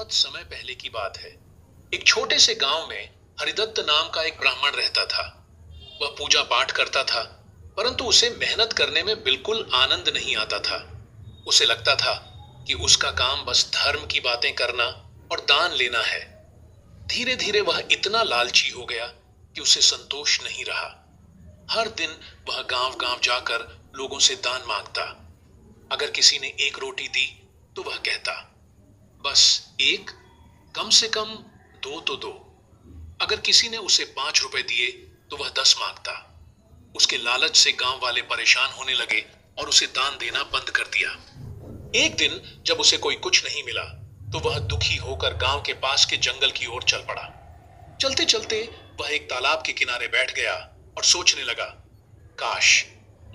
बहुत समय पहले की बात है। एक छोटे से गांव में हरिदत्त नाम का एक ब्राह्मण रहता था। वह पूजा पाठ करता था, परंतु उसे मेहनत करने में बिल्कुल आनंद नहीं आता था। उसे लगता था कि उसका काम बस धर्म की बातें करना और दान लेना है। धीरे धीरे वह इतना लालची हो गया कि उसे संतोष नहीं रहा। हर दिन वह गांव गांव जाकर लोगों से दान मांगता। अगर किसी ने एक रोटी दी तो वह कहता, बस एक, कम से कम दो तो दो। अगर किसी ने उसे 5 रुपए दिए तो वह 10 मांगता। उसके लालच से गांव वाले परेशान होने लगे और उसे दान देना बंद कर दिया। एक दिन जब उसे कोई कुछ नहीं मिला तो वह दुखी होकर गांव के पास के जंगल की ओर चल पड़ा। चलते चलते वह एक तालाब के किनारे बैठ गया और सोचने लगा, काश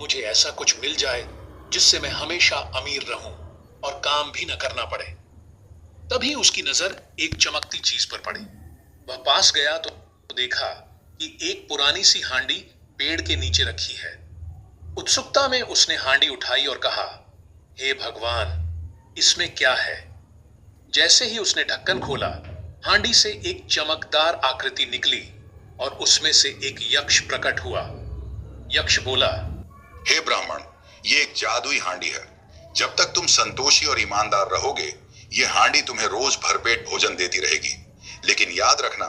मुझे ऐसा कुछ मिल जाए जिससे मैं हमेशा अमीर रहूं और काम भी न करना पड़े। तभी उसकी नजर एक चमकती चीज पर पड़ी। वह पास गया तो देखा कि एक पुरानी सी हांडी पेड़ के नीचे रखी है। उत्सुकता में उसने हांडी उठाई और कहा, हे भगवान, इसमें क्या है? जैसे ही उसने ढक्कन खोला, हांडी से एक चमकदार आकृति निकली और उसमें से एक यक्ष प्रकट हुआ। यक्ष बोला, हे ब्राह्मण, ये एक जादुई हांडी है। जब तक तुम संतोषी और ईमानदार रहोगे, ये हांडी तुम्हें रोज भरपेट भोजन देती रहेगी। लेकिन याद रखना,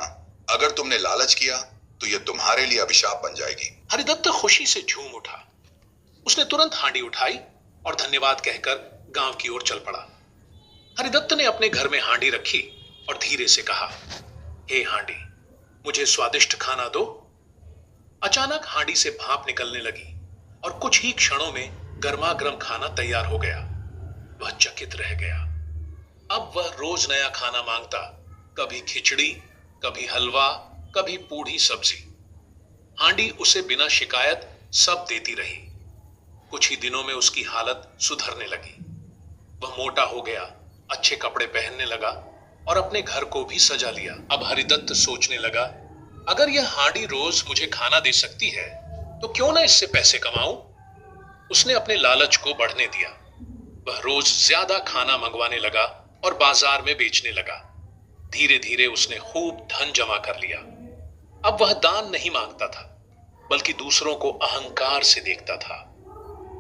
अगर तुमने लालच किया तो ये तुम्हारे लिए अभिशाप बन जाएगी। हरिदत्त खुशी से झूम उठा। उसने तुरंत हांडी उठाई और धन्यवाद कहकर गांव की ओर चल पड़ा। हरिदत्त ने अपने घर में हांडी रखी और धीरे से कहा, हे हांडी, मुझे स्वादिष्ट खाना दो। अचानक हांडी से भाप निकलने लगी और कुछ ही क्षणों में गर्मा गर्म खाना तैयार हो गया। वह चकित रह गया। अब वह रोज नया खाना मांगता, कभी खिचड़ी, कभी हलवा, कभी पूड़ी सब्जी। हांडी उसे बिना शिकायत सब देती रही। कुछ ही दिनों में उसकी हालत सुधरने लगी। वह मोटा हो गया, अच्छे कपड़े पहनने लगा और अपने घर को भी सजा लिया। अब हरिदत्त सोचने लगा, अगर यह हांडी रोज मुझे खाना दे सकती है तो क्यों ना इससे पैसे कमाऊं। उसने अपने लालच को बढ़ने दिया। वह रोज ज्यादा खाना मंगवाने लगा और बाजार में बेचने लगा। धीरे धीरे उसने खूब धन जमा कर लिया। अब वह दान नहीं मांगता था, बल्कि दूसरों को अहंकार से देखता था।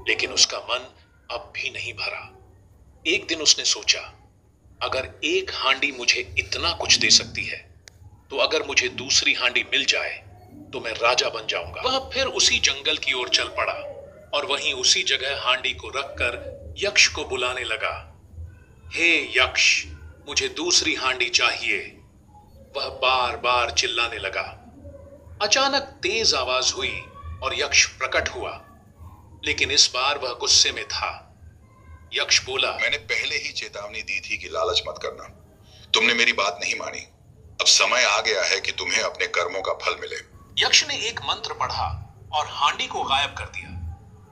लेकिन उसका मन अब भी नहीं भरा। एक दिन उसने सोचा, अगर एक हांडी मुझे इतना कुछ दे सकती है, तो अगर मुझे दूसरी हांडी मिल जाए तो मैं राजा बन जाऊंगा। वह फिर उसी जंगल की ओर चल पड़ा और वहीं उसी जगह हांडी को रखकर यक्ष को बुलाने लगा। हे यक्ष, मुझे दूसरी हांडी चाहिए। वह बार बार चिल्लाने लगा। अचानक तेज आवाज हुई और यक्ष प्रकट हुआ, लेकिन इस बार वह गुस्से में था। यक्ष बोला, मैंने पहले ही चेतावनी दी थी कि लालच मत करना। तुमने मेरी बात नहीं मानी। अब समय आ गया है कि तुम्हें अपने कर्मों का फल मिले। यक्ष ने एक मंत्र पढ़ा और हांडी को गायब कर दिया।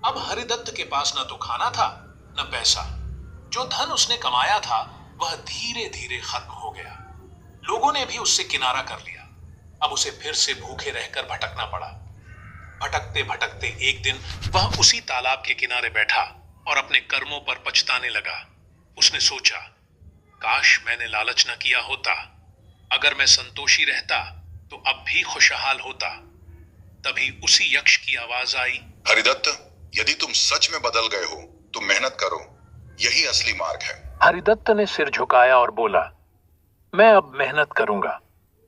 अब हरिदत्त के पास न तो खाना था न पैसा। जो धन उसने कमाया था वह धीरे धीरे खत्म हो गया। लोगों ने भी उससे किनारा कर लिया। अब उसे फिर से भूखे रहकर भटकना पड़ा। भटकते भटकते एक दिन वह उसी तालाब के किनारे बैठा और अपने कर्मों पर पछताने लगा। उसने सोचा, काश मैंने लालच न किया होता। अगर मैं संतोषी रहता तो अब भी खुशहाल होता। तभी उसी यक्ष की आवाज आई, हरिदत्त, यदि तुम सच में बदल गए हो तो मेहनत करो, यही असली मार्ग है। हरिदत्त ने सिर झुकाया और बोला, मैं अब मेहनत करूंगा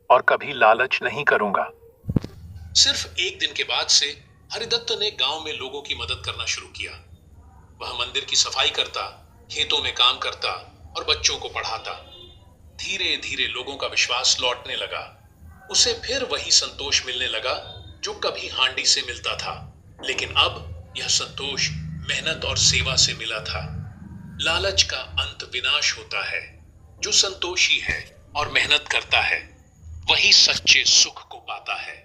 और कभी लालच नहीं करूंगा। सिर्फ एक दिन के बाद से हरिदत्त ने गांव में लोगों की मदद करना शुरू किया। वह मंदिर की सफाई करता, खेतों में काम करता और बच्चों को पढ़ाता। धीरे धीरे लोगों का विश्वास लौटने लगा। उसे फिर वही संतोष मिलने लगा जो कभी हांडी से मिलता था। लेकिन अब यह संतोष मेहनत और सेवा से मिला था। लालच का अंत विनाश होता है। जो संतोषी है और मेहनत करता है, वही सच्चे सुख को पाता है।